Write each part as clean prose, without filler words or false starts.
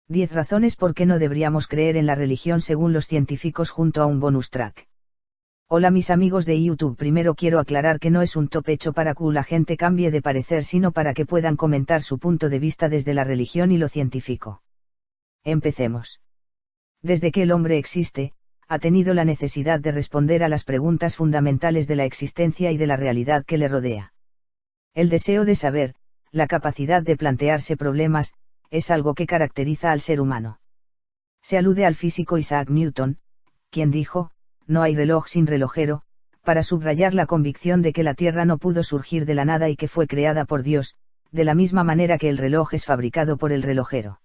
10 razones por qué no deberíamos creer en la religión según los científicos junto a un bonus track. Hola mis amigos de YouTube, primero quiero aclarar que no es un top hecho para que la gente cambie de parecer, sino para que puedan comentar su punto de vista desde la religión y lo científico. Empecemos. Desde que el hombre existe, ha tenido la necesidad de responder a las preguntas fundamentales de la existencia y de la realidad que le rodea. El deseo de saber, la capacidad de plantearse problemas, es algo que caracteriza al ser humano. Se alude al físico Isaac Newton, quien dijo, no hay reloj sin relojero, para subrayar la convicción de que la Tierra no pudo surgir de la nada y que fue creada por Dios, de la misma manera que el reloj es fabricado por el relojero.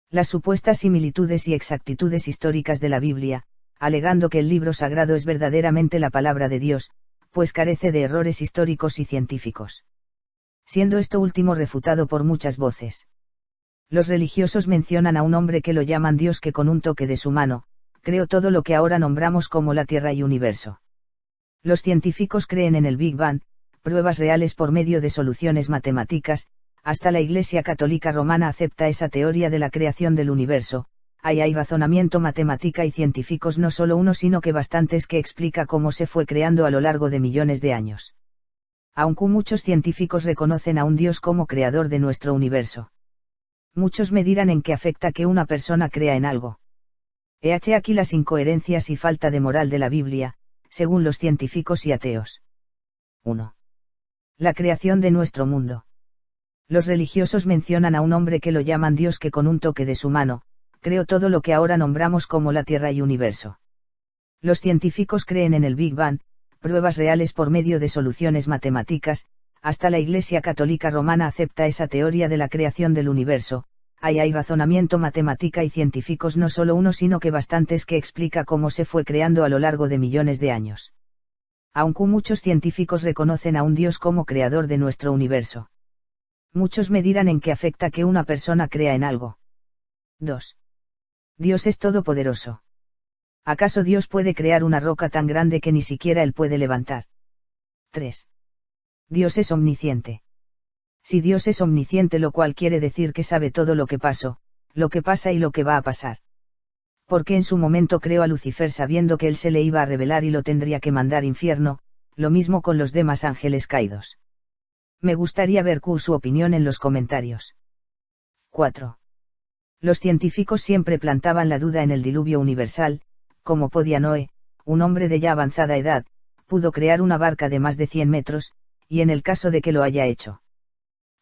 Las supuestas similitudes y exactitudes históricas de la Biblia, alegando que el libro sagrado es verdaderamente la palabra de Dios, pues carece de errores históricos y científicos. Siendo esto último refutado por muchas voces. Los religiosos mencionan a un hombre que lo llaman Dios, que con un toque de su mano, creó todo lo que ahora nombramos como la Tierra y universo. Los científicos creen en el Big Bang, pruebas reales por medio de soluciones matemáticas, hasta la Iglesia Católica Romana acepta esa teoría de la creación del universo. Hay razonamiento matemática y científicos, no solo uno sino que bastantes, que explica cómo se fue creando a lo largo de millones de años. Aunque muchos científicos reconocen a un Dios como creador de nuestro universo. Muchos me dirán en qué afecta que una persona crea en algo. He aquí las incoherencias y falta de moral de la Biblia, según los científicos y ateos. 1. La creación de nuestro mundo. Los religiosos mencionan a un hombre que lo llaman Dios, que con un toque de su mano, creó todo lo que ahora nombramos como la Tierra y universo. Los científicos creen en el Big Bang, pruebas reales por medio de soluciones matemáticas, hasta la Iglesia Católica Romana acepta esa teoría de la creación del universo. Hay razonamiento matemática y científicos, no solo uno sino que bastantes, que explica cómo se fue creando a lo largo de millones de años. Aunque muchos científicos reconocen a un Dios como creador de nuestro universo. Muchos me dirán en qué afecta que una persona crea en algo. 2. Dios es todopoderoso. ¿Acaso Dios puede crear una roca tan grande que ni siquiera él puede levantar? 3. Dios es omnisciente. Si Dios es omnisciente, lo cual quiere decir que sabe todo lo que pasó, lo que pasa y lo que va a pasar. Porque en su momento creó a Lucifer sabiendo que él se le iba a revelar y lo tendría que mandar infierno, lo mismo con los demás ángeles caídos. Me gustaría ver su opinión en los comentarios. 4. Los científicos siempre plantaban la duda en el diluvio universal. ¿Cómo podía Noé, un hombre de ya avanzada edad, pudo crear una barca de más de 100 metros, y en el caso de que lo haya hecho?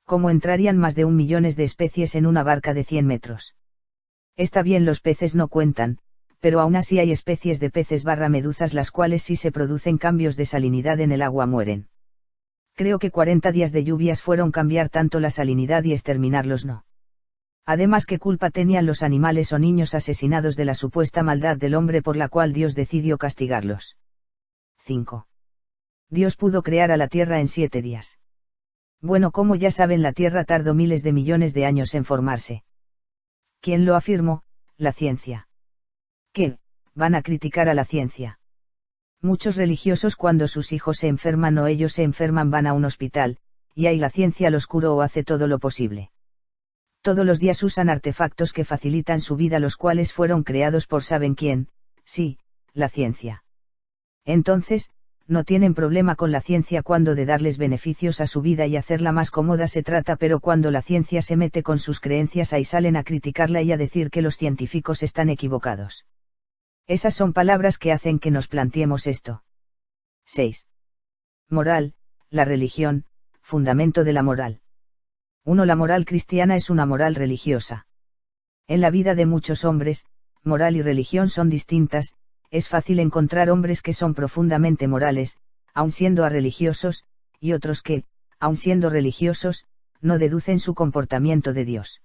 ¿Cómo entrarían más de 1 millón de especies en una barca de 100 metros? Está bien, los peces no cuentan, pero aún así hay especies de peces medusas las cuales, si se producen cambios de salinidad en el agua, mueren. Creo que 40 días de lluvias fueron cambiar tanto la salinidad y exterminarlos, ¿no? Además, ¿qué culpa tenían los animales o niños asesinados de la supuesta maldad del hombre por la cual Dios decidió castigarlos? 5. Dios pudo crear a la Tierra en 7 días. Bueno, como ya saben, la Tierra tardó miles de millones de años en formarse. ¿Quién lo afirmó? La ciencia. ¿Qué? ¿Van a criticar a la ciencia? Muchos religiosos, cuando sus hijos se enferman o ellos se enferman, van a un hospital, y ahí la ciencia los curó o hace todo lo posible. Todos los días usan artefactos que facilitan su vida, los cuales fueron creados por ¿saben quién? Sí, la ciencia. Entonces, no tienen problema con la ciencia cuando de darles beneficios a su vida y hacerla más cómoda se trata, pero cuando la ciencia se mete con sus creencias, ahí salen a criticarla y a decir que los científicos están equivocados. Esas son palabras que hacen que nos planteemos esto. 6. Moral, la religión, fundamento de la moral. 1. La moral cristiana es una moral religiosa. En la vida de muchos hombres, moral y religión son distintas. Es fácil encontrar hombres que son profundamente morales, aun siendo religiosos, y otros que, aun siendo religiosos, no deducen su comportamiento de Dios.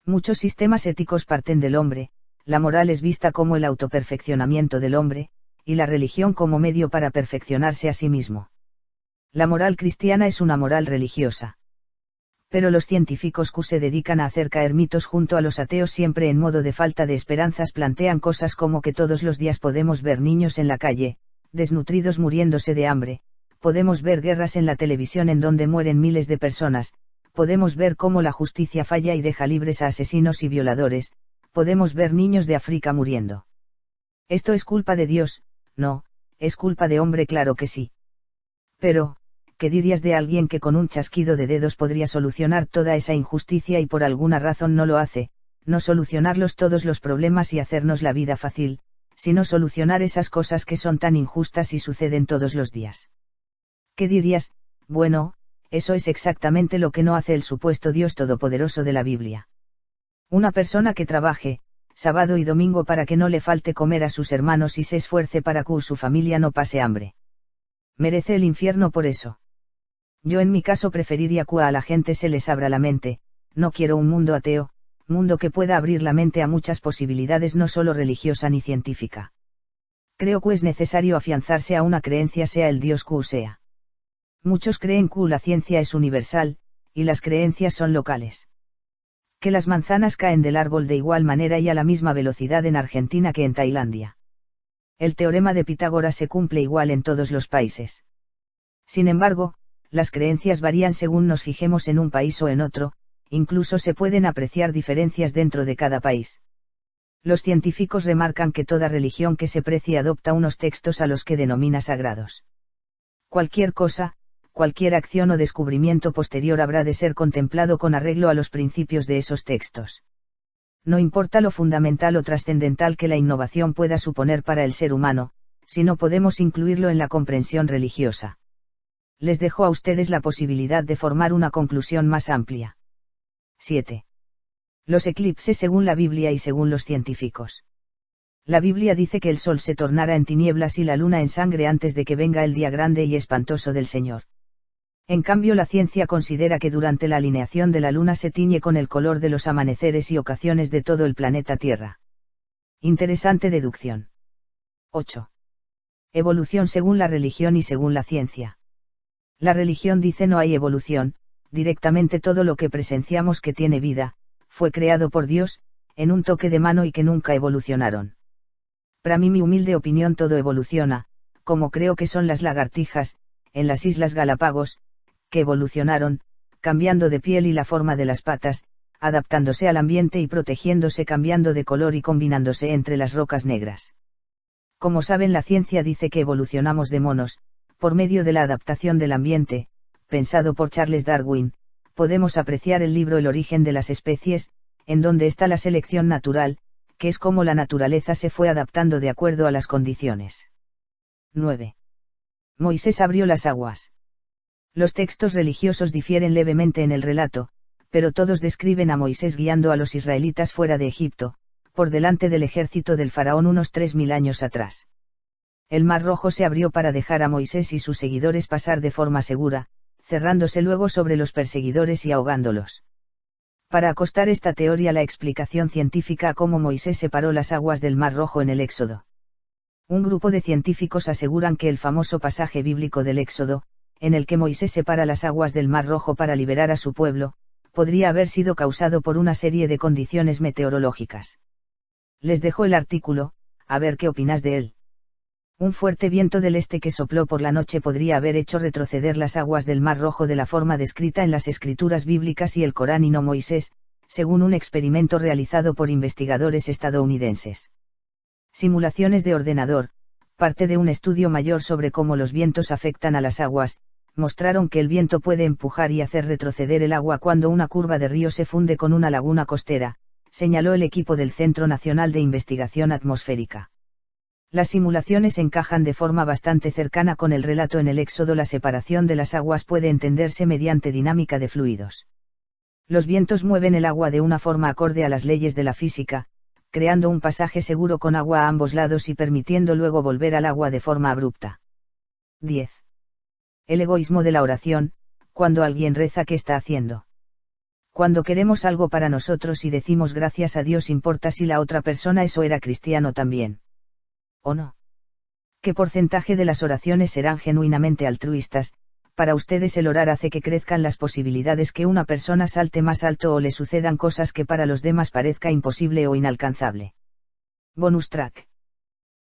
Muchos sistemas éticos parten del hombre. La moral es vista como el autoperfeccionamiento del hombre, y la religión como medio para perfeccionarse a sí mismo. La moral cristiana es una moral religiosa. Pero los científicos que se dedican a hacer caer mitos junto a los ateos, siempre en modo de falta de esperanzas, plantean cosas como que todos los días podemos ver niños en la calle, desnutridos, muriéndose de hambre, podemos ver guerras en la televisión en donde mueren miles de personas, podemos ver cómo la justicia falla y deja libres a asesinos y violadores, podemos ver niños de África muriendo. ¿Esto es culpa de Dios? No, es culpa de hombre, claro que sí. Pero, ¿qué dirías de alguien que con un chasquido de dedos podría solucionar toda esa injusticia y por alguna razón no lo hace, no solucionarlos todos los problemas y hacernos la vida fácil, sino solucionar esas cosas que son tan injustas y suceden todos los días? ¿Qué dirías? Bueno, eso es exactamente lo que no hace el supuesto Dios todopoderoso de la Biblia. Una persona que trabaje, sábado y domingo para que no le falte comer a sus hermanos y se esfuerce para que su familia no pase hambre. Merece el infierno por eso. Yo en mi caso preferiría que a la gente se les abra la mente, no quiero un mundo ateo, mundo que pueda abrir la mente a muchas posibilidades no solo religiosa ni científica. Creo que es necesario afianzarse a una creencia sea el Dios que sea. Muchos creen que la ciencia es universal, y las creencias son locales. Que las manzanas caen del árbol de igual manera y a la misma velocidad en Argentina que en Tailandia. El teorema de Pitágoras se cumple igual en todos los países. Sin embargo, las creencias varían según nos fijemos en un país o en otro, incluso se pueden apreciar diferencias dentro de cada país. Los científicos remarcan que toda religión que se precie adopta unos textos a los que denomina sagrados. Cualquier cosa, cualquier acción o descubrimiento posterior habrá de ser contemplado con arreglo a los principios de esos textos. No importa lo fundamental o trascendental que la innovación pueda suponer para el ser humano, si no podemos incluirlo en la comprensión religiosa. Les dejo a ustedes la posibilidad de formar una conclusión más amplia. 7. Los eclipses según la Biblia y según los científicos. La Biblia dice que el sol se tornará en tinieblas y la luna en sangre antes de que venga el día grande y espantoso del Señor. En cambio, la ciencia considera que durante la alineación de la luna se tiñe con el color de los amaneceres y ocasiones de todo el planeta Tierra. Interesante deducción. 8. Evolución según la religión y según la ciencia. La religión dice no hay evolución, directamente todo lo que presenciamos que tiene vida, fue creado por Dios, en un toque de mano y que nunca evolucionaron. Para mí, mi humilde opinión, todo evoluciona, como creo que son las lagartijas, en las Islas Galápagos, que evolucionaron, cambiando de piel y la forma de las patas, adaptándose al ambiente y protegiéndose, cambiando de color y combinándose entre las rocas negras. Como saben, la ciencia dice que evolucionamos de monos, por medio de la adaptación del ambiente, pensado por Charles Darwin. Podemos apreciar el libro El origen de las especies, en donde está la selección natural, que es como la naturaleza se fue adaptando de acuerdo a las condiciones. 9. Moisés abrió las aguas. Los textos religiosos difieren levemente en el relato, pero todos describen a Moisés guiando a los israelitas fuera de Egipto, por delante del ejército del faraón unos 3000 años atrás. El Mar Rojo se abrió para dejar a Moisés y sus seguidores pasar de forma segura, cerrándose luego sobre los perseguidores y ahogándolos. Para acostar esta teoría la explicación científica a cómo Moisés separó las aguas del Mar Rojo en el Éxodo. Un grupo de científicos aseguran que el famoso pasaje bíblico del Éxodo, en el que Moisés separa las aguas del Mar Rojo para liberar a su pueblo, podría haber sido causado por una serie de condiciones meteorológicas. Les dejo el artículo, a ver qué opinas de él. Un fuerte viento del este que sopló por la noche podría haber hecho retroceder las aguas del Mar Rojo de la forma descrita en las escrituras bíblicas y el Corán y no Moisés, según un experimento realizado por investigadores estadounidenses. Simulaciones de ordenador, parte de un estudio mayor sobre cómo los vientos afectan a las aguas, mostraron que el viento puede empujar y hacer retroceder el agua cuando una curva de río se funde con una laguna costera, señaló el equipo del Centro Nacional de Investigación Atmosférica. Las simulaciones encajan de forma bastante cercana con el relato en el Éxodo. La separación de las aguas puede entenderse mediante dinámica de fluidos. Los vientos mueven el agua de una forma acorde a las leyes de la física, creando un pasaje seguro con agua a ambos lados y permitiendo luego volver al agua de forma abrupta. 10. El egoísmo de la oración. Cuando alguien reza, ¿qué está haciendo? Cuando queremos algo para nosotros y decimos gracias a Dios, importa si la otra persona es o era cristiano también. ¿O no? ¿Qué porcentaje de las oraciones serán genuinamente altruistas? Para ustedes el orar hace que crezcan las posibilidades que una persona salte más alto o le sucedan cosas que para los demás parezca imposible o inalcanzable. Bonus track.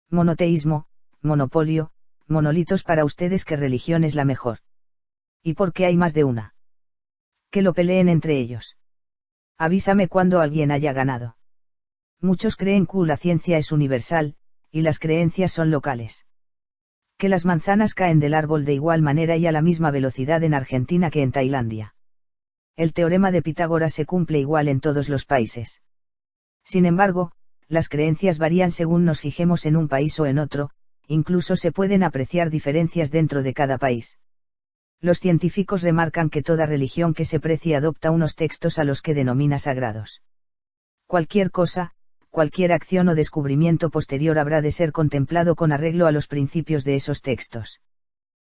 Monoteísmo, monopolio, monolitos. Para ustedes, ¿qué religión es la mejor? ¿Y por qué hay más de una? Que lo peleen entre ellos. Avísame cuando alguien haya ganado. Muchos creen que la ciencia es universal, y las creencias son locales. Que las manzanas caen del árbol de igual manera y a la misma velocidad en Argentina que en Tailandia. El teorema de Pitágoras se cumple igual en todos los países. Sin embargo, las creencias varían según nos fijemos en un país o en otro, incluso se pueden apreciar diferencias dentro de cada país. Los científicos remarcan que toda religión que se precie adopta unos textos a los que denomina sagrados. Cualquier cosa, cualquier acción o descubrimiento posterior habrá de ser contemplado con arreglo a los principios de esos textos.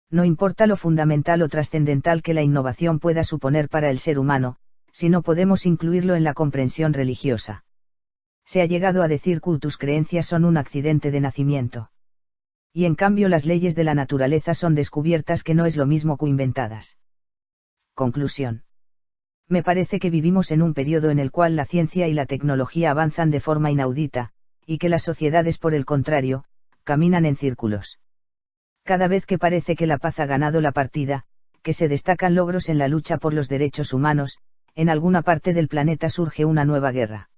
No importa lo fundamental o trascendental que la innovación pueda suponer para el ser humano, si no podemos incluirlo en la comprensión religiosa. Se ha llegado a decir que tus creencias son un accidente de nacimiento. Y en cambio las leyes de la naturaleza son descubiertas, que no es lo mismo que inventadas. Conclusión. Me parece que vivimos en un periodo en el cual la ciencia y la tecnología avanzan de forma inaudita, y que las sociedades, por el contrario, caminan en círculos. Cada vez que parece que la paz ha ganado la partida, que se destacan logros en la lucha por los derechos humanos, en alguna parte del planeta surge una nueva guerra.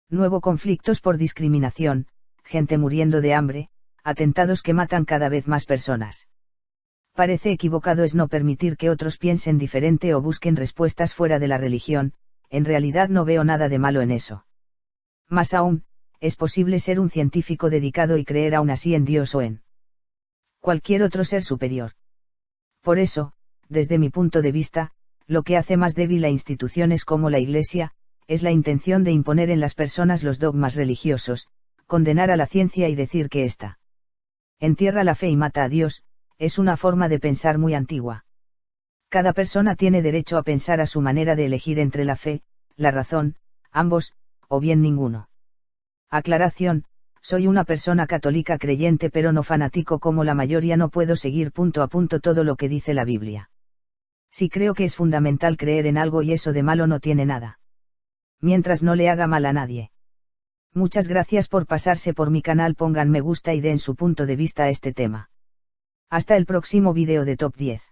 Nuevos conflictos por discriminación, gente muriendo de hambre, atentados que matan cada vez más personas. Parece equivocado es no permitir que otros piensen diferente o busquen respuestas fuera de la religión, en realidad no veo nada de malo en eso. Más aún, es posible ser un científico dedicado y creer aún así en Dios o en cualquier otro ser superior. Por eso, desde mi punto de vista, lo que hace más débil a instituciones como la Iglesia, es la intención de imponer en las personas los dogmas religiosos, condenar a la ciencia y decir que ésta entierra la fe y mata a Dios, es una forma de pensar muy antigua. Cada persona tiene derecho a pensar a su manera de elegir entre la fe, la razón, ambos, o bien ninguno. Aclaración: soy una persona católica creyente pero no fanático como la mayoría, no puedo seguir punto a punto todo lo que dice la Biblia. Sí creo que es fundamental creer en algo y eso de malo no tiene nada. Mientras no le haga mal a nadie. Muchas gracias por pasarse por mi canal, pongan me gusta y den su punto de vista a este tema. Hasta el próximo vídeo de Top 10.